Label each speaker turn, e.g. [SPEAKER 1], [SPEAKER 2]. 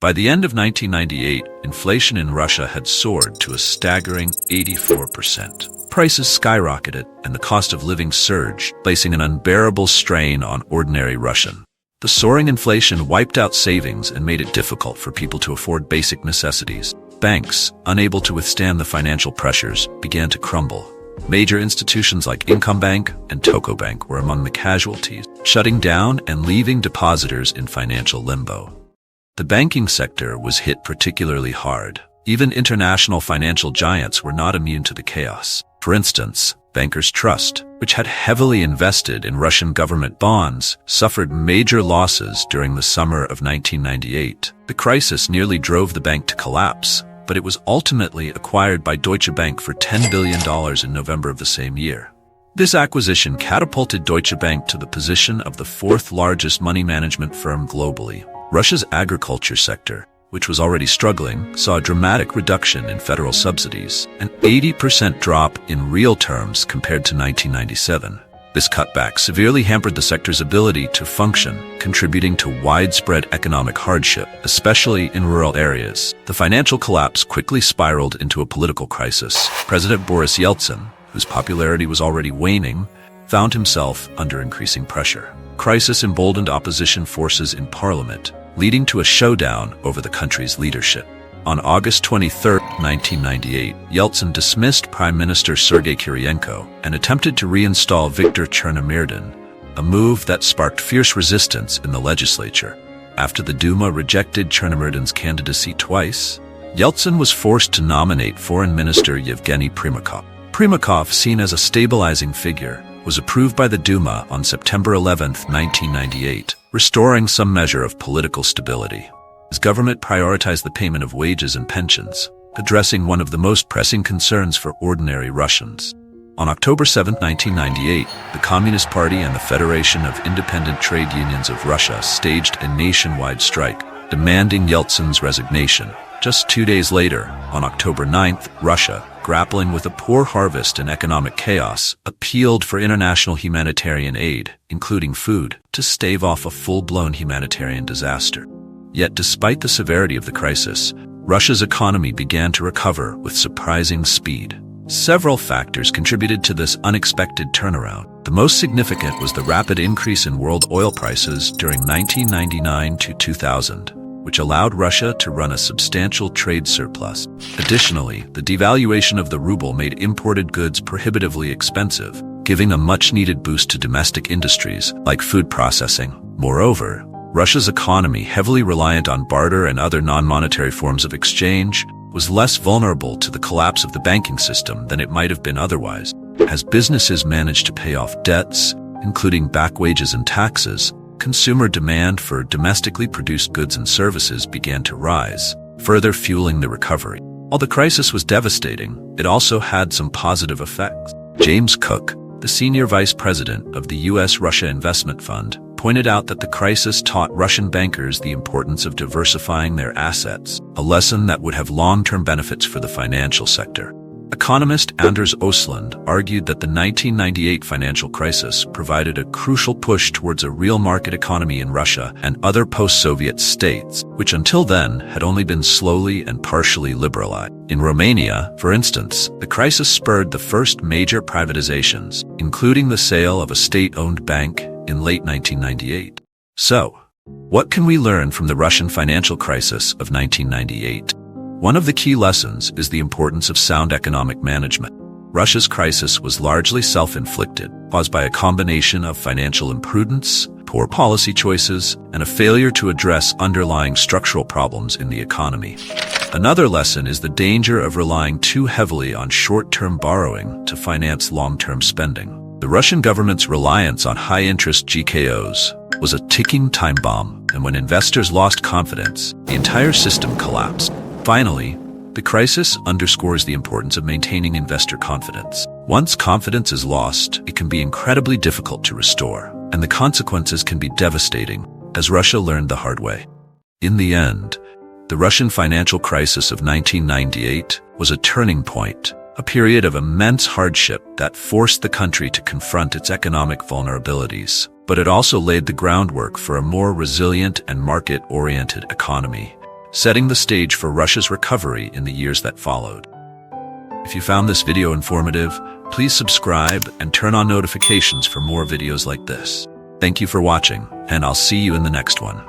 [SPEAKER 1] By the end of 1998, inflation in Russia had soared to a staggering 84%. Prices skyrocketed and the cost of living surged, placing an unbearable strain on ordinary Russians. The soaring inflation wiped out savings and made it difficult for people to afford basic necessities. Banks, unable to withstand the financial pressures, began to crumble. Major institutions like Incombank and Tokobank were among the casualties, shutting down and leaving depositors in financial limbo. The banking sector was hit particularly hard. Even international financial giants were not immune to the chaos. For instance, Bankers Trust, which had heavily invested in Russian government bonds, suffered major losses during the summer of 1998. The crisis nearly drove the bank to collapse, but it was ultimately acquired by Deutsche Bank for $10 billion in November of the same year. This acquisition catapulted Deutsche Bank to the position of the fourth largest money management firm globally. Russia's agriculture sector, which was already struggling, saw a dramatic reduction in federal subsidies, an 80% drop in real terms compared to 1997. This cutback severely hampered the sector's ability to function, contributing to widespread economic hardship, especially in rural areas. The financial collapse quickly spiraled into a political crisis. President Boris Yeltsin, whose popularity was already waning, found himself under increasing pressure. Crisis emboldened opposition forces in parliament, leading to a showdown over the country's leadership. On August 23, 1998, Yeltsin dismissed Prime Minister Sergei Kiriyenko and attempted to reinstall Viktor Chernomyrdin, a move that sparked fierce resistance in the legislature. After the Duma rejected Chernomyrdin's candidacy twice, Yeltsin was forced to nominate Foreign Minister Yevgeny Primakov. Primakov, seen as a stabilizing figure, was approved by the Duma on September 11, 1998, restoring some measure of political stability. His government prioritized the payment of wages and pensions, addressing one of the most pressing concerns for ordinary Russians. On October 7, 1998, the Communist Party and the Federation of Independent Trade Unions of Russia staged a nationwide strike, demanding Yeltsin's resignation. Just 2 days later, on October 9th, Russia, grappling with a poor harvest and economic chaos, appealed for international humanitarian aid, including food, to stave off a full-blown humanitarian disaster. Yet despite the severity of the crisis, Russia's economy began to recover with surprising speed. Several factors contributed to this unexpected turnaround. The most significant was the rapid increase in world oil prices during 1999 to 2000, which allowed Russia to run a substantial trade surplus. Additionally, the devaluation of the ruble made imported goods prohibitively expensive, giving a much-needed boost to domestic industries like food processing. Moreover, Russia's economy, heavily reliant on barter and other non-monetary forms of exchange, was less vulnerable to the collapse of the banking system than it might have been otherwise. As businesses managed to pay off debts, including back wages and taxes, consumer demand for domestically produced goods and services began to rise, further fueling the recovery. While the crisis was devastating, it also had some positive effects. James Cook, the senior vice president of the U.S. Russia Investment Fund, pointed out that the crisis taught Russian bankers the importance of diversifying their assets, a lesson that would have long-term benefits for the financial sector. Economist Anders Osland argued that the 1998 financial crisis provided a crucial push towards a real market economy in Russia and other post-Soviet states, which until then had only been slowly and partially liberalized. In Romania, for instance, the crisis spurred the first major privatizations, including the sale of a state-owned bank in late 1998. So, what can we learn from the Russian financial crisis of 1998? One of the key lessons is the importance of sound economic management. Russia's crisis was largely self-inflicted, caused by a combination of financial imprudence, poor policy choices, and a failure to address underlying structural problems in the economy. Another lesson is the danger of relying too heavily on short-term borrowing to finance long-term spending. The Russian government's reliance on high-interest GKOs was a ticking time bomb, and when investors lost confidence, the entire system collapsed. Finally, the crisis underscores the importance of maintaining investor confidence. Once confidence is lost, it can be incredibly difficult to restore, and the consequences can be devastating, as Russia learned the hard way. In the end, the Russian financial crisis of 1998 was a turning point, a period of immense hardship that forced the country to confront its economic vulnerabilities, but it also laid the groundwork for a more resilient and market-oriented economy. setting the stage for Russia's recovery in the years that followed. If you found this video informative, please subscribe and turn on notifications for more videos like this. Thank you for watching, and I'll see you in the next one.